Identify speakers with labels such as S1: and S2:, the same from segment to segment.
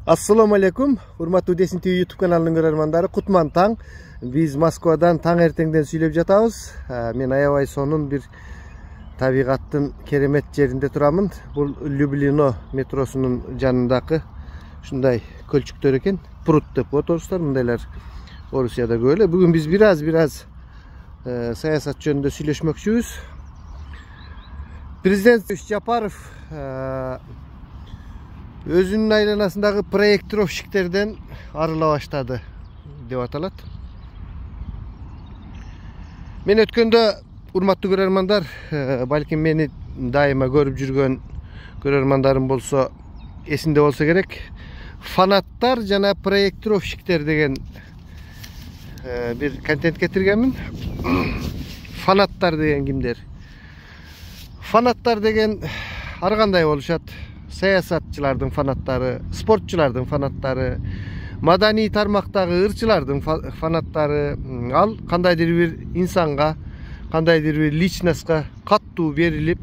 S1: Assalamu alaikum. Hurmatly Desin TV YouTube kanalının görөрmandары, Kutman taң. Biz Moskvadan taң эртеңден сүйлөп жатабыз. Мен аябай сонун бир табигаттын керемет жеринде турамын. Бул Люблино метросунун жанындагы ушундай көлчүктөр экен. Пруд деп отурсуздар, мындайлар Орусияда көп эле. Бүгүн биз бир аз саясат жөнүндө сүйлөшмөкчүбүз. Президент Жапаров өзүнүн айланасындагы проектировщиктерден арыла баштады деп аталат. Мен өткөндө, урматтуу көрөрмандар, балким мени дайыма көрүп жүргөн көрөрмандарым болсо эсинде болсо керек. Фанаттар жана проектировщиктер деген бир контент кетиргенмин. Фанаттар деген кимдер? Фанаттар деген ар кандай болушат. Саясатчылардын фанаттары, спортчулардын фанаттары, маданий тармактагы ырчылардын фанаттары, ал кандайдыр бир инсанга, кандайдыр бир личностка каттуу берилип,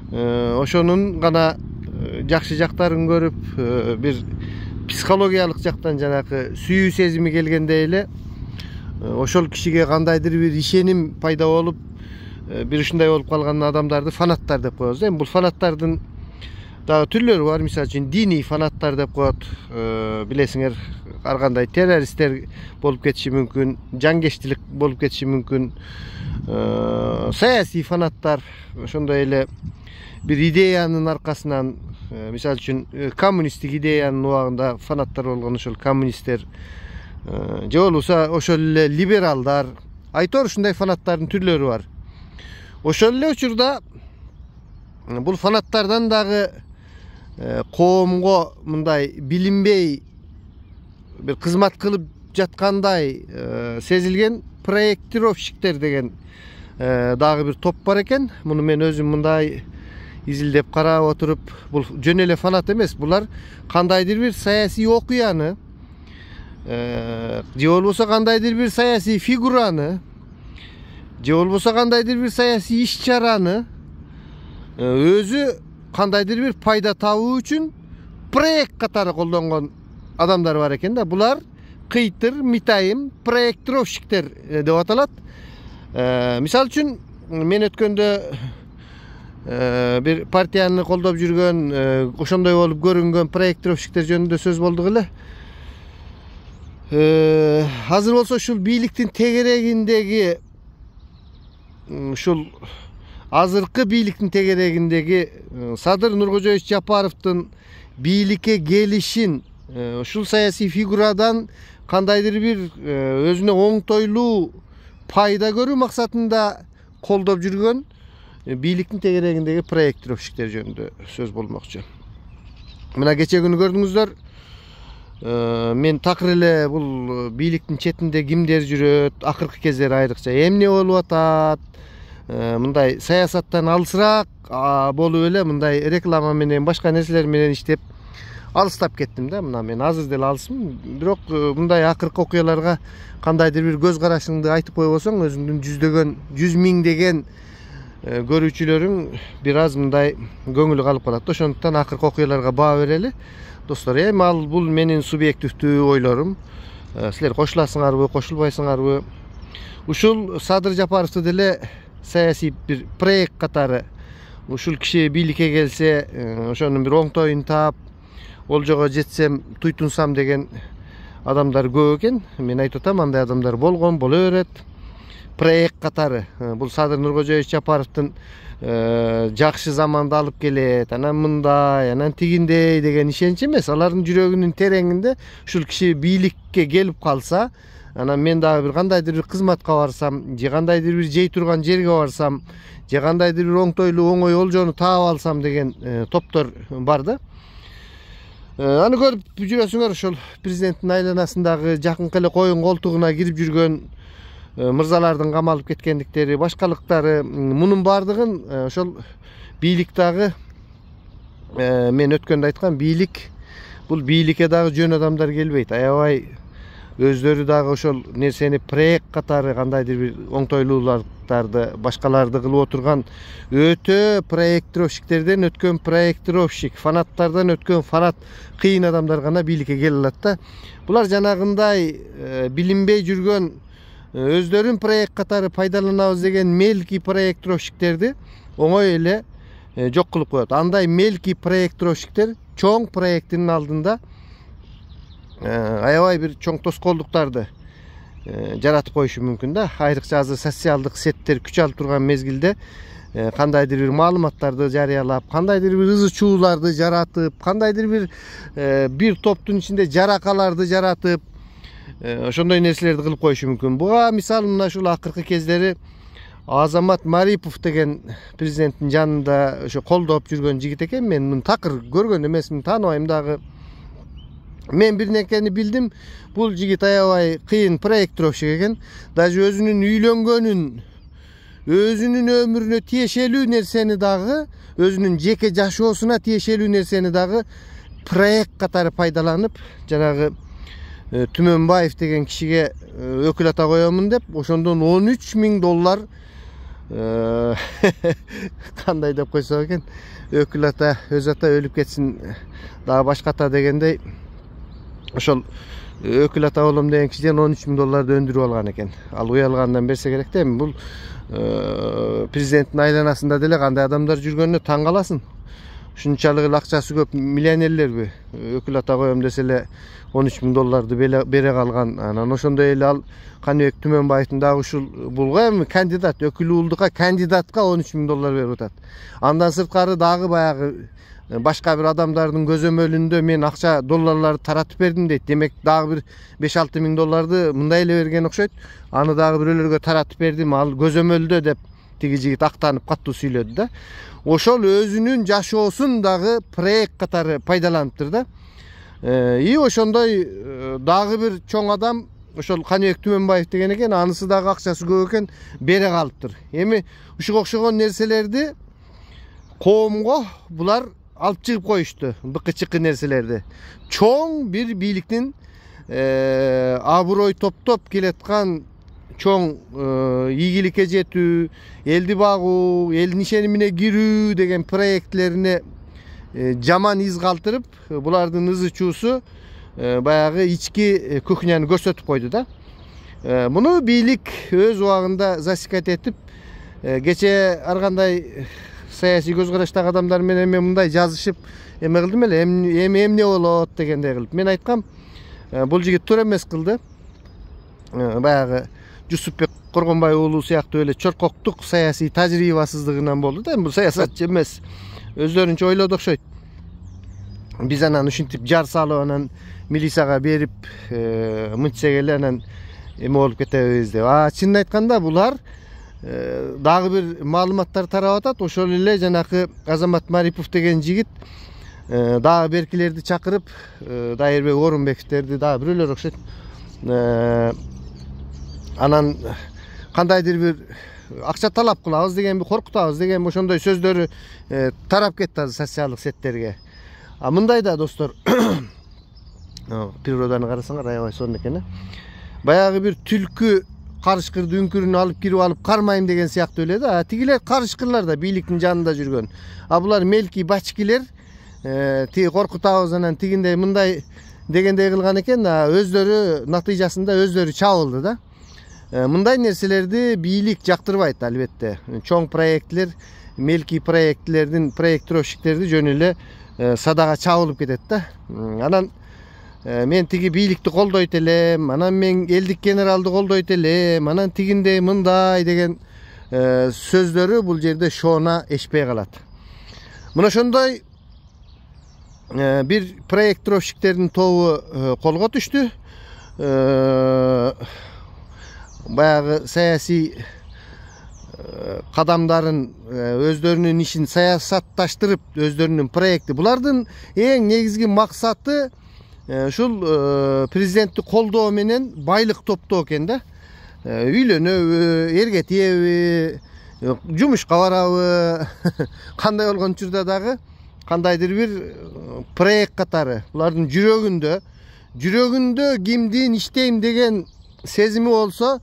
S1: ошонун гана жакшы жактарын көрүп, бир психологиялык жактан жанакы сүйүү сезими келгенде эле ошол кишиге кандайдыр бир ишеним пайда болуп, бир ушундай болуп калган адамдарды фанаттар деп коебуз. Эми бул фанаттардын дагы түрлөрү бар. Мисалы үчүн диний фанаттар деп коет. Билесиңер, ар кандай террористтер болуп кетиши мүмкүн, жангештилик болуп кетиши мүмкүн. Саясий фанаттар, ошондой эле бир идеянын аркасынан, мисалы үчүн коммунисттик идеянын убагында фанаттар болгон ошол коммунисттер, же болбосо ошол эле либералдар. Айтор ушундай фанаттардын түрлөрү бар. Ошол эле учурда бул фанаттардан дагы коомго мындай билинбей бир кызмат кылып жаткандай сезилген проектировщиктер деген дагы бир топ бар экен. Муну мен өзүм мындай изилдеп карап отуруп, бул жөн эле фанат эмес. Булар кандайдыр бир саясий окуяны, же болбосо кандайдыр бир саясий фигураны, же болбосо кандайдыр бир саясий иш-чараны өзү кандайдыр бир пайда табуу үчүн проект катары колдонгон адамдар бар экен да. Булар кыйтыр, митайым проектировщиктер деп аталат. Мисалы үчүн, мен өткөндө бир партияны колдоп жүргөн, ошондой болуп көрүнгөн проектировщиктер жөнүндө сөз болдук эле. Азыр болсо ушул бийликтин тегерегиндеги, ушул азыркы бийликтин тегерегиндеги Садыр Нуркожоевич Жапаровдун бийликке келишин ушул саясий фигурадан кандайдыр бир өзүнө оңтойлуу пайда көрүү максатында колдоп жүргөн бийликтин тегерегиндеги проектировщиктер жөнүндө сөз болмокчу. Мына кече күнү көрдүңүздөр, мен такыр эле бул бийликтин четинде кимдер жүрөт, акыркы кездери айрыкча эмне болуп атат, мындай саясаттан алысыраак болуп эле мындай реклама менен, башка нерселер менен иштеп алыстап кеттим да. Мына мен азыр деле алысмын, бирок мындай акыркы окуяларга кандайдыр бир көз карашыңды айтып койбосоң, өзүңдүн жүздөгөн, 100 миңдеген көрүүчүлөрүң бир аз мындай көңүлү калып калат. Ошондуктан акыркы окуяларга баа берели. Достор, эми ал бул менин субъективдүү ойлорум. Силер кошуласыңарбы, кошулбайсыңарбы? Ушул Садыр Жапаровду деле саясий бир проект катары, ушул киши бийликке келсе, ошонун бир оңтойун таап, олжого жетсем, туйтунсам деген адамдар көп экен. Мен айтып атам, андай адамдар болгон, боло берет. Проект катары, бул Садыр Нуркожоевич Жапаровдун жакшы заманда алып келет, анан мындай, анан тигиндей деген ишенич эмес. Алардын жүрөгүнүн тереңинде ушул киши бийликке келип калса, анан мен дагы бир кандайдыр бир кызматка барсам, же кандайдыр бир жей турган жерге барсам, же кандайдыр бир оңтойлуу оңой олжону таап алсам деген топтор бар да. Аны көрүп жүрөсүңөр, ошол президенттин айланасындагы жакынкы эле коюн колтугуна кирип жүргөн мырзалардын камалып кеткендиктери, башкалыктары, мунун баардыгын ошол бийлик дагы, мен өткөндө айткам, бийлик, бул бийликке дагы жөн адамдар келбейт. Аябай өздөрү дагы ошол нерсени проект катары кандайдыр бир оңтойлуулуктарды башкаларды кылып отурган өтө проектировщиктерден өткөн проектировщик, фанаттардан өткөн фанат кыйын адамдар гана бийликке келе алат да. Булар жанагындай билинбей жүргөн өздөрүн проект катары пайдаланабыз деген мелкий проектировщиктерди оңой эле жок кылып коет. Андай мелкий проектировщиктер чоң проекттин алдында аябай бир чоң тоскоолдуктарды жаратып коюшу мүмкүн да. Айрыкча азыр социалдык сеттер күч алып турган мезгилде кандайдыр бир маалыматтарды жарыялап, кандайдыр бир ызы чууларды жаратып, кандайдыр бир топтун ичинде жаракаларды жаратып, ошондой нерселерди кылып коюшу мүмкүн. Буга мисалы мына ушул акыркы кездери Азамат Марипов деген президенттин жанында ошо колдоп жүргөн жигит экен. Мен муну такыр көргөн эмесмин, тааныбайм дагы. Мен бир нерсени билдим. Бул жигит аябай кыйын проектировщик экен. Даже өзүнүн үйлөнгөнүн, өзүнүн өмүрүнө тиешелүү нерсени дагы, өзүнүн жеке жашоосуна тиешелүү нерсени дагы проект катары пайдаланып, жанагы Түмөнбаев деген кишиге өкүл ата коёмун деп, ошондон $13.000 кандай деп койсок экен, өкүл ата, өз ата өлүп кетсин, дагы башка ата дегендей, ошол өкүл ата болом деген кишиден $13.000 өндүрүп алган экен. Ал уялгандан берсе керек да. Эми бул президенттин айланасында деле кандай адамдар жүргөнүнө таң каласың. Ушунчалык эле акчасы көп миллионерлерби? Өкүл ата коем десе эле $13.000 бере калган. Анан ошондой эле ал Каныбек Түмөнбаевдин дагы ушул булга эми кандидат, өкүл уулдукка кандидатка $13.000 берип атат. Андан сырткары дагы баягы башка бир адамдардын көзөмөлүндө мен акча долларларды таратып бердим дейт. Демек дагы бир $5-6 миң мындай эле берген окшойт. Аны дагы бирөөлөргө таратып бердим, ал көзөмөлдө деп тиги жигит актанып катуу сүйлөдү да. Ошол өзүнүн жашоосун дагы проект катары пайдаланыптыр да. Ошондой дагы бир чоң адам ошол Каныбек Түмөнбаев деген экен, анысы дагы акчасы көп экен, бере калыптыр. Эми ушуга окшогон нерселерди коомго булар алып чыгып коюшту, быкы-чыкы нерселерди. Чоң бир бийликтин абырой топтоп келаткан чоң ийгиликке жетүү, элди багуу, элдин ишенимине кирүү деген проектлерине жаман из калтырып, булардын ызы чуусу баягы ички кухняны көрсөтүп койду да. Муну бийлик өз убагында засекать этип, кече ар кандай саясий көз караштагы адамдар менен мен мындай жазышып эме кылдым эле, эмне болот дегендей кылып. Мен айткам, бул жигит туура эмес кылды. Баягы Жусупбек Коргонбай уулу сыяктуу эле чоркоктук саясий тажрыйбасыздыгынан болду да. Бул саясатчы эмес. Өздөрүнчө ойлоду окшойт. Биз анан ушинтип жар салып, анан милицияга берип, мынтсек эле анан эме болуп кетебиз деп. Чынын айтканда булар дагы бир маалыматтар тарап атат. Ошол эле жанакы Азамат Марипов деген жигит дагы беркилерди чакырып, Дайырбек Орунбековтерди дагы бирөөлөр окшойт. Анан кандайдыр бир акча талап кылабыз деген, коркутабыз деген ошондой сөздөрү тарап кетти социалдык сеттерге. Мындай да достор, природаны карасаңар аябай сонун экен. Баягы бир түлкү карышкырды үңкүрүнө алып кирип алып кармайм деген сыяктуу эле да. Тигилер карышкырлар да бийликтин жанында жүргөн. Булар мелкий бачкилер, тиги коркутабыз анан тигиндей мындай дегендей кылган экен, өздөрү натыйжасында өздөрү чабылды да. Мындай нерселерди бийлик жактырбайт албетте. Чоң проектлер, мелкий проектлердин проектировщиктерди жөн эле садага чабылып кетет да. Анан мен тиги бийликти колдойт элем, анан мен элдик генералды колдойт элем, анан тигиндей мындай деген сөздөрү бул жерде шоона эшпей калат. Мына ошондой бир проектировщиктердин тобу колго түштү. Баягы саясий кадамдарын, өздөрүнүн ишин саясатташтырып, өздөрүнүн проекти. Булардын эң негизги максаты ушул президентти колдоо менен байлык топтоо экен да. Үйлөнөбү, эрге тиеби, жумушка барабы, кандай болгон учурда дагы кандайдыр бир проект катары булардын жүрөгүндө жүрөгүндө кимдин иштейм деген сезими болсо,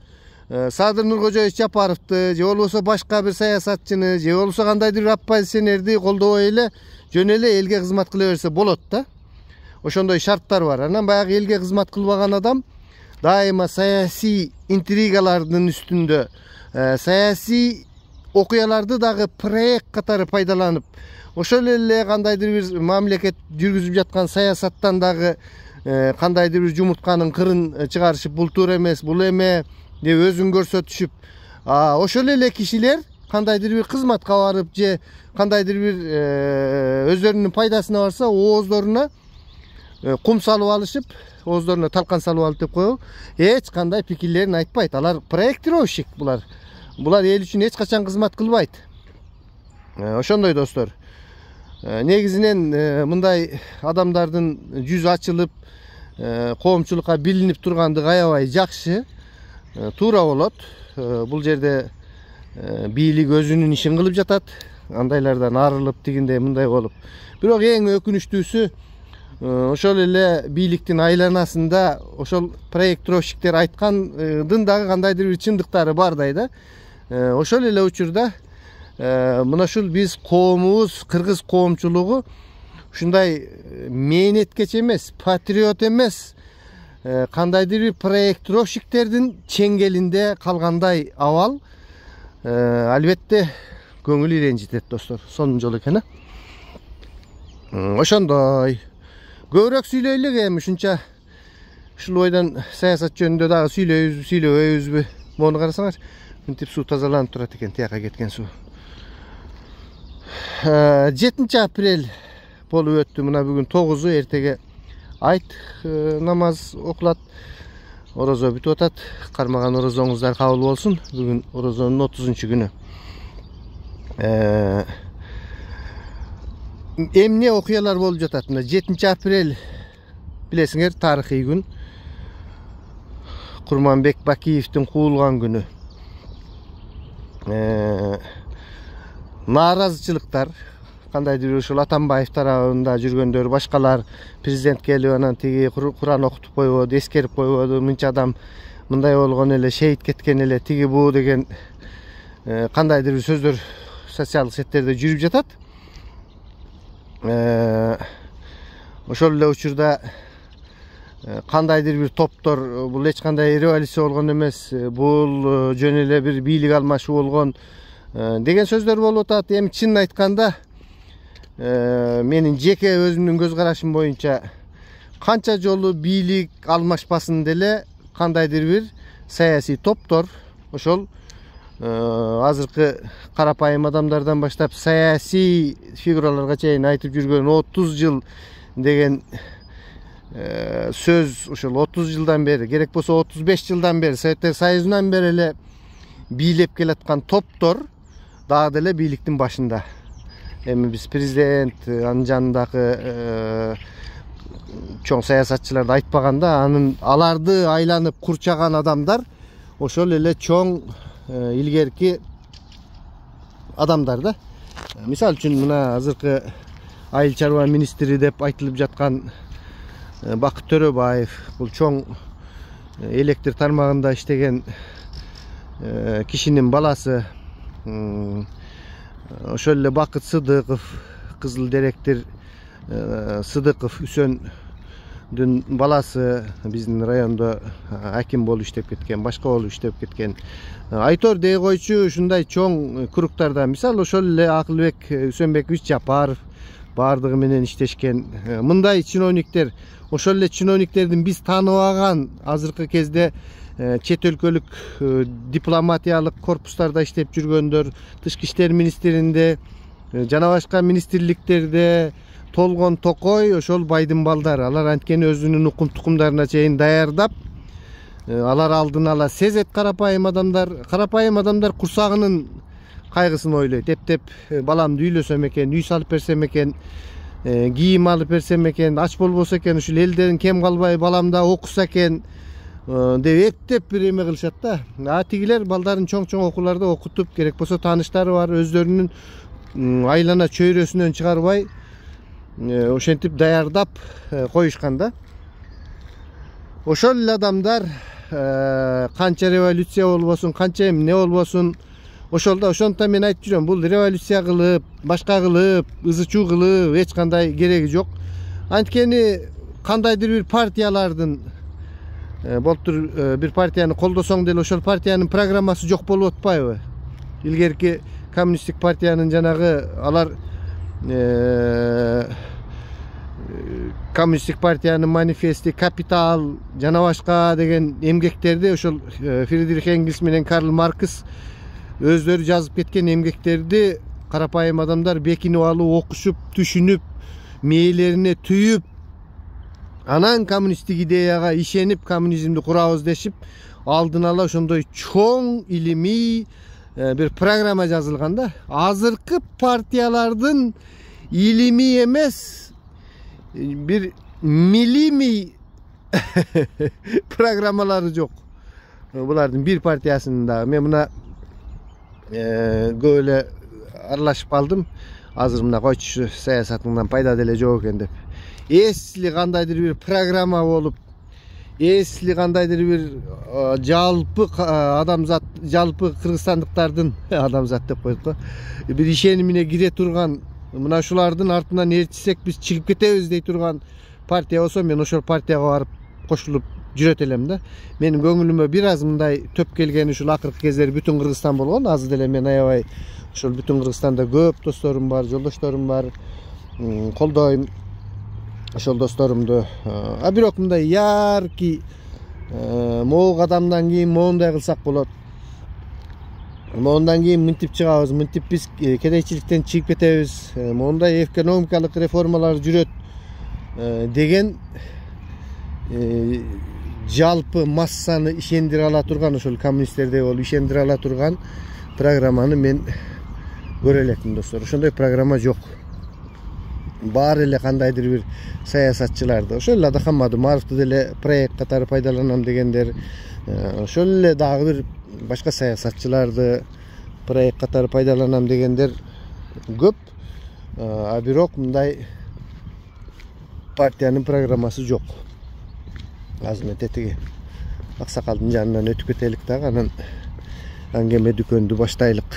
S1: Садыр Нуркожоевич Жапаровду же болбосо башка бир саясатчыны же болбосо кандайдыр бир оппозиционерди колдобой эле жөн эле элге кызмат кыла берсе болот да. Ошондой шарттар бар. Анан баягы элге кызмат кылбаган адам дайыма саясий интригалардын үстүндө, саясий окуяларды дагы проект катары пайдаланып, ошол эле кандайдыр бир мамлекет жүргүзүп жаткан саясаттан дагы кандайдыр бир жумуртканын кырын чыгарышып, бул туура эмес, бул эме деп өзүн көрсөтүшүп, ошол эле кишилер кандайдыр бир кызматка барып же кандайдыр бир өздөрүнүн пайдасына барса, ооздоруна кум салып алышып, ооздоруна талкан салып алып деп коелу, эч кандай пикирлерин айтпайт. Алар проектировщик, булар эл үчүн эч качан кызмат кылбайт. Ошондой достор. Негизинен мындай адамдардын жүзү ачылып, коомчулукка билинип тургандыгы аябай жакшы, туура болот. Бул жерде бийлик өзүнүн ишин кылып жатат, андайлардан арылып тигиндей мындай болуп. Бирок эң өкүнүчтүүсү, ошол эле бийликтин айланасында ошол проектировщиктер айткандын дагы кандайдыр бир чындыктары бардай да. Ошол эле учурда мына ушул биз коомубуз, кыргыз коомчулугу ушундай мээнеткеч эмес, патриот эмес, кандайдыр бир проектировщиктердин чеңгелинде калгандай абал. Албетте көңүл ренжитет достор, сонун жолу экен. Ошондой көбүрөөк сүйлөйлүк эми, ушунча ушул ойдон саясат жөнүндө дагы сүйлөбөйбүзбү? Мону карасаңар, мынтип суу тазаланып турат экен, тияка кеткен суу. 7 апрель болуп өттү. Мына бүгүн 9-у, эртеге айт намаз окулат. Орозо бүтүп атат. Кармаган орозоңуздар кабыл болсун. Бүгүн орозонун 30-күнү. Эмне окуялар болуп жатат? Мына 7 апрель билесиңер, тарыхый күн. Курманбек Бакиевдин куулган күнү. Нааразычылыктар, кандайдыр ушул Атамбаев тарабында жүргөндөр, башкалар президент келип анан тиги Куран окутуп койбоду, эскерип койбоду, мынча адам мындай болгон эле, шейит кеткен эле, тиги бу деген кандайдыр бир сөздөр социалдык сеттерде жүрүп жатат. Ошол эле учурда кандайдыр бир топтор, бул эч кандай революция болгон эмес, бул жөн эле бир бийлик алмашуу болгон деген сөздөр болуп атат. Эми чынын айтканда, менин жеке өзүмдүн көз карашым боюнча канча жолу бийлик алмашпасын деле кандайдыр бир саясий топтор, ошол азыркы карапайым адамдардан баштап саясий фигураларга чейин айтып жүргөн 30 жыл деген сөз, ошол 30 жылдан бери, керек болсо 35 жылдан бери, Советтер Союзунан бери эле бийлеп келаткан топтор дагы деле бийликтин башында. Эми биз президент, анын жанындагы чоң саясатчыларды айтпаганда, аларды айланып курчаган адамдар ошол эле чоң илгерки адамдар да. Мисалы үчүн мына азыркы айыл чарба министри деп айтылып жаткан Бакыт Төрөбаев, бул чоң электр тармагында иштеген кишинин баласы. Ошол эле Бакыт Сыдыков, Кызыл Деректир Сыдыков Үсөндүн баласы, биздин райондо аким болуп иштеп кеткен, башка болуп иштеп кеткен. Айтор дей койчу ушундай чоң кругтарда, мисалы ошол эле Акылбек Үсөнбекович Жапаров бардыгы менен иштешкен. Мындай чиновниктер, ошол эле чиновниктердин биз тааныбаган азыркы кезде чет өлкөлүк дипломатиялык корпустарда иштеп жүргөндөр, тышкы иштер министринде, жана башка министрликтерде толгон токой ошол байдын балдары. Алар анткени өзүнүн укум тукумдарына чейин даярдап, алар алдын ала сезет. Карапайым адамдар курсагынын кайгысын ойлойт. Эптеп баламды үйлөсөм экен, үй салып берсем экен, кийим алып берсем экен, ач болбосо экен, ушул элден кем калбай баламда окуса экен деп эптеп бир эме кылышат да. Тигилер балдарын чоң окууларда окутуп, керек болсо тааныштары бар, өздөрүнүн айлана чөйрөсүнөн чыгарбай ошентип даярдап коюшкан да. Oşol эле адамдар канча революция болбосун, канча эмне болбосун, ошолда ошондуктан мен айтып жүрөм, бул революция кылып, башка кылып, ызы-чуу кылып эч кандай кереги жок. Анткени кандайдыр бир партиялардын болтур бир партияны колдосоң деле ошол партиянын программасы жок болуп атпайбы? Илгерки коммунисттик партиянын жанагы алар коммунисттик партиянын манифести, капитал жана башка деген эмгектерди ошол Фридрих Энгельс менен Карл Маркс өздөрү жазып кеткен эмгектерди карапайым адамдар бекинип алып, окушуп, түшүнүп, мээлерине түйүп, анан коммунисттик идеяга ишенип коммунизмди курабыз дешип, алдын ала ошондой чоң илимий бир программа жазылган да. Азыркы партиялардын илимий эмес, бир милимий программалары жок. Булардын бир партиясынын да. Мен мына көп эле аралашып калдым. Азыр мына койчу саясатыңдан пайда деле жок экен деп. Эсли кандайдыр бир программа болуп, эсли кандайдыр бир жалпы адамзат, жалпы кыргызстандыктардын адамзат деп коет го, бир ишенимине кире турган, мына ушулардын артынан ээрчисек биз чыгып кетебиз дей турган партия болсо, мен ошол партияга барып кошулуп жүрөт элем да. Менин көңүлүмө бир аз мындай төп келгени ушул акыркы кездери бүтүн Кыргызстан болгон. Азыр деле мен аябай ошол бүтүн Кыргызстанда көп досторум бар, жолдошторум бар, колдойм ошол досторумду. А бирок мындай яркий могу кадамдан кийин моундай кылсак болот, моундан кийин мынтип чыгабыз, мынтип биз кедейчиликтен чыгып кетебиз, моундай экономикалык реформалар жүрөт деген жалпы массаны ишендире ала турган, ошол коммунисттердей болуп ишендире ала турган программаны мен көрө элекмин достор. Ошондой программа жок. Баары эле кандайдыр бир саясатчыларды, ошол эле Адакан Мадумаровду деле проект катары пайдаланам дегендер, ошол эле дагы бир башка саясатчыларды проект катары пайдаланам дегендер көп. А бирок мындай партиянын программасы жок. Азыр мен тетиги аксакалдын жанынан өтүп кетелик дагы, анан аңгеме дүкөндү баштайлык.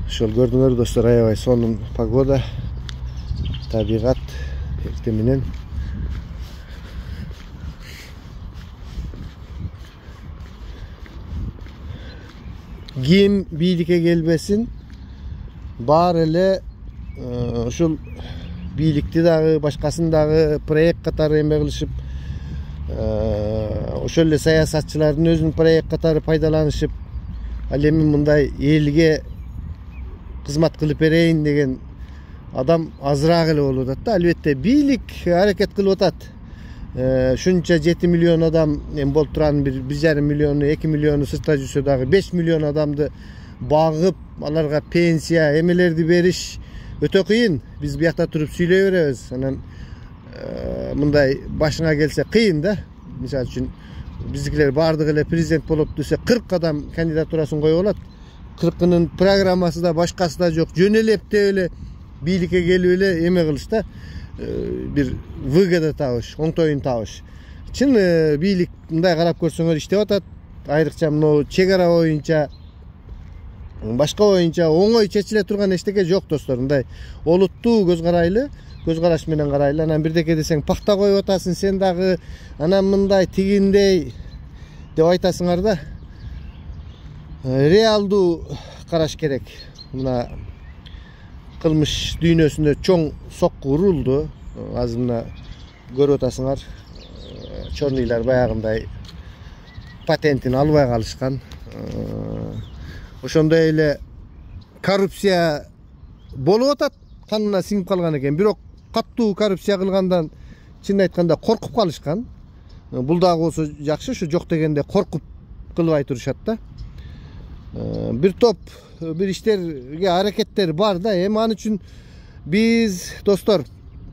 S1: Ошол көрдүңөр достор, аябай сонун погода, табигат эртең менен. Ким бийликке келбесин, баары эле ушул бийликти дагы, башкасын дагы проект катары эме кылышып, ошол эле саясатчылардын өзүнүн проект катары пайдаланышып, ал эми мындай элге кызмат кылып берейин деген адам азыраак эле болуп атат да. Албетте бийлик аракет кылып атат. Шунча 7 миллион адам, эми болуп турган бир 1,5 миллиону, 2 миллиону сыртта жүрсө дагы 5 миллион адамды багып, аларга пенсия, эмелерди бериш өтө кыйын. Биз биякта туруп сүйлөй беребиз. Анан мындай башыңа келсе кыйын да. Мисалы үчүн биздикилер баардыгы эле президент болуп десе 40 адам кандидатурасын коюп алат. 40-нын программасы да башкасы да жок. Жөн эле эптеп эле бийликке келип эле эме кылыш да, бир выгода табыш, оңтойун табыш. Чын бийлик мындай карап көрсөңөр иштеп атат. Айрыкча мына чек ара боюнча, башка боюнча оңой чечиле турган эчтеке жок достор. Мындай олуттуу көз карайлы, көз караш менен карайлы. Анан бирдеке десең пахта коюп атасың сен дагы, анан мындай тигиндей деп айтасыңар да. Реалдуу караш керек. Мына кылмыш дүйнөсүндө чоң сокку урулду. Азыр мына көрүп атасыңар, чорныйлар баягындай патентин албай калышкан. Ошондой эле коррупция болуп атат, канына сиңип калган экен. Бирок каттуу коррупция кылгандан чын айтканда коркуп калышкан. Бул дагы болсо жакшы, ушу жок дегенде коркуп кылбай турушат да. Бир топ бир иштерге аракеттер бар да. Эми ал үчүн биз достор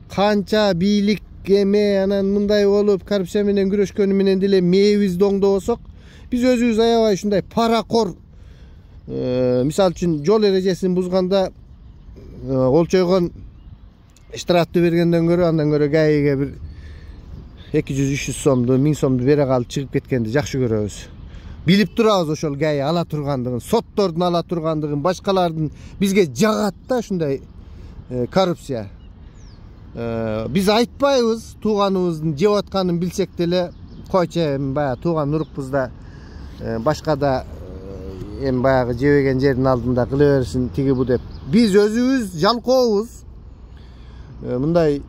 S1: канча бийлик эме анан мындай болуп коррупция менен күрөшкөнү менен деле мээбизди оңдобосок, биз өзүбүз аябай ушундай паракор, мисалы үчүн жол эрежесин бузганда олчойгон штрафты бергенден көрө андан көрө гаиге бир 200-300 сомду 1000 сомду бере калып чыгып кеткенди жакшы көрөбүз. Билип турабыз ошол гаи ала тургандыгын, соттордун ала тургандыгын, башкалардын бизге жагат да ушундай коррупция. Биз айтпайбыз тууганыбыздын жеп атканын билсек деле койчу эми баягы тууган урукпуз да башка да эми баягы жебеген жердин алдында кыла берсин тиги бу деп. Биз өзүбүз жалкообуз. Мындай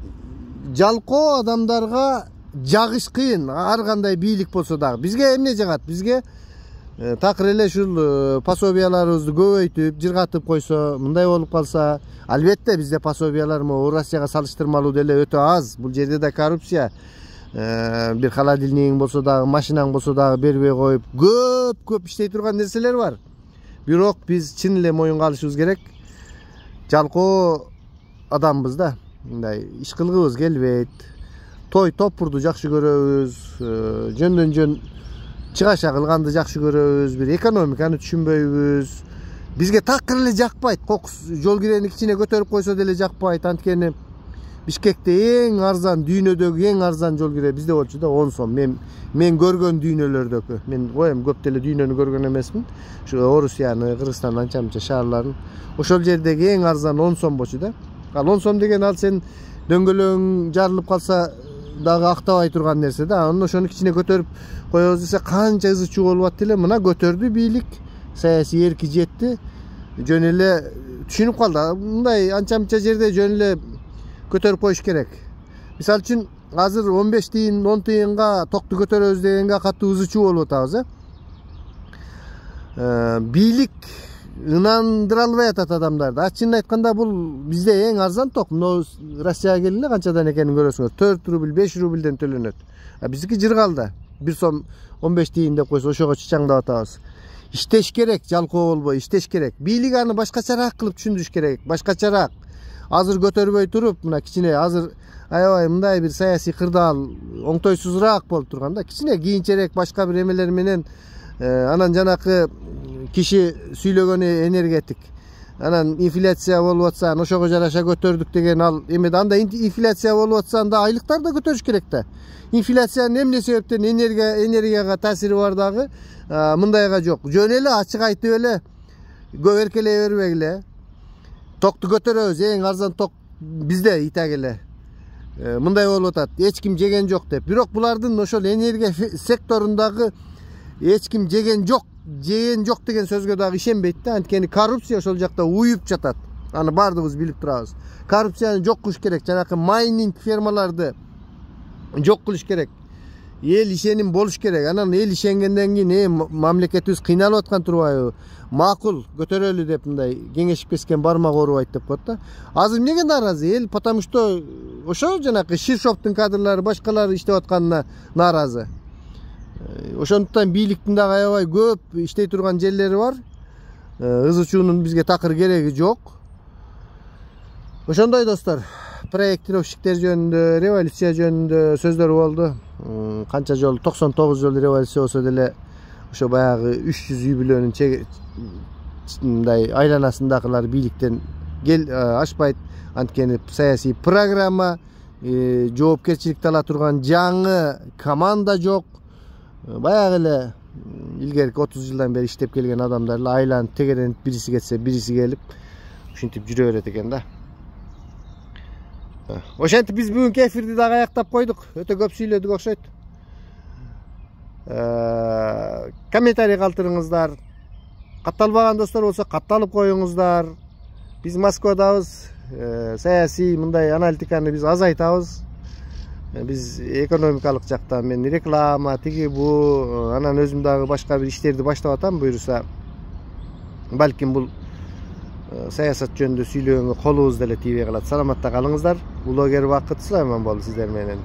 S1: жалкоо адамдарга жагыш кыйын, ар кандай бийлик болсо дагы. Бизге эмне жагат? Бизге такыр эле ушул пособияларыбызды көбөйтүп, жыргатып койсо, мындай болуп калса, албетте бизде пособиялар Россияга салыштырмалуу деле өтө аз. Бул жерде да коррупция. Бир холодильнигиң болсо дагы, машинаң болсо дагы бербей коюп, көп иштей турган нерселер бар. Бирок биз чын эле моюнга алышыбыз керек. Жалкоо адамбыз да. Мындай иш кылгыбыз келбейт. Той топурду жакшы көрөбүз. Жөндөн жөн чыгаша кылганды жакшы көрөбүз. Бир экономиканы түшүнбөйбүз. Бизге такыр эле жакпайт. Кокус жол кирени кичине көтөрүп койсо деле жакпайт. Анткени Бишкекте эң арзан, дүйнөдөгү эң арзан жол кире бизде болчу да 10 сом. Мен көргөн дүйнөлөрдөгү. Мен коем көп деле дүйнөнү көргөн эмесмин. Ушу Орусияны, Кыргызстан анча-мынча шаарларын. Ошол жердеги эң арзан 10 сом болчу да. Ал 10 сом деген ал сен дөңгөлөң жарылып калса дагы актабай турган нерсе да. Аны ошону кичине көтөрүп коебуз десе канча ызы чуу болуп атты эле. Мына көтөрдү бийлик, саясий эрки жетти. Жөн эле түшүнүп калды. Мындай анча-мынча жерде жөн эле көтөрүп коюш керек. Мисалы үчүн азыр 15 тыйын, 10 тыйынга токту көтөрөбүз дегенге катуу ызы чуу болуп атабыз, бийлик ынандыра албай атат адамдарды. Чынын айтканда бул бизде эң арзан ток. Мына Россияга келгенде канчадан экенин көрөсүңөр. 4 рубль, 5 рубльден төлөнөт. Биздики жыргалды. 1 сом 15 тыйын деп койсо ошого чычаңдап атабыз. Иштеш керек, жалкоо болбой иштеш керек. Бийлик аны башкачараак кылып түшүндүрүш керек. Башкачараак. Азыр көтөрбөй туруп, мына кичине азыр аябай мындай бир саясий кырдаал оңтойсузураак болуп турганда, кичине кийинчерээк башка бир эмелер менен анан жанакы киши сүйлөгөнү энергетик. Анан инфляция болуп атса, ошого жараша көтөрдүк деген ал эмеде анда инфляция болуп атса, анда айлыктарды да көтөрүш керек да. Инфляциянын эмне себептен энергияга таасири бар дагы мындайга жок. Жөн эле ачык айтып эле көп эркелей бербегиле. Токту көтөрөбүз, эң арзан ток бизде итак эле. Мындай болуп атат, эч ким жеген жок деп. Бирок булардын ошол энергия секторундагы эч ким жеген жок деген сөзгө дагы ишенбейт да. Анткени коррупция ошол жакта уюп жатат. Аны бардыгыбыз билип турабыз. Коррупцияны жок кылыш керек. Жанакы майнинг фермаларды жок кылыш керек. Эл ишеним болуш керек. Анан эл ишенгенден кийин мамлекетибиз кыйналып аткан турбайбы? Макул көтөрөлү деп мындай кеңешип кескен бармак оорубайт деп коет да. Азыр эмнеге нааразы эл? Потому что ошо жанакы Ширшовдун кадрлары башкалары иштеп атканына нааразы. Ошондуктан бийликтин дагы аябай көп иштей турган жерлери бар. Ызы чуунун бизге такыр кереги жок. Ошондой достор, проектировщиктер жөнүндө, революция жөнүндө сөздөр болду. Канча жол, 99 жол революция болсо деле ошо баягы 300 үй бүлөнүн мындай айланасындагылар бийликтен ашпайт. Анткени саясий программа, жоопкерчиликти ала турган жаңы команда жок. Баягы эле илгерки 30 жылдан бери иштеп келген адамдар эле айланып тегеренип, бириси кетсе бириси келип ушинтип жүрө берет экен да. Ошентип биз бүгүнкү эфирди дагы аяктап койдук. Өтө көп сүйлөдүк окшойт. Комментарий калтырыңыздар. Катталбаган достор болсо катталып коюңуздар. Биз Москвадабыз. Саясий мындай аналитиканы биз азайтабыз. Биз экономикалык жактан мен реклама, тиги бу, анан өзүм дагы башка бир иштерди баштап атам. Буюрса балким бул саясат жөнүндө сүйлөгөнгө колубуз деле тийбей калат. Саламатта калыңыздар. Блогер Бакыт Сулайман болду сиздер менен.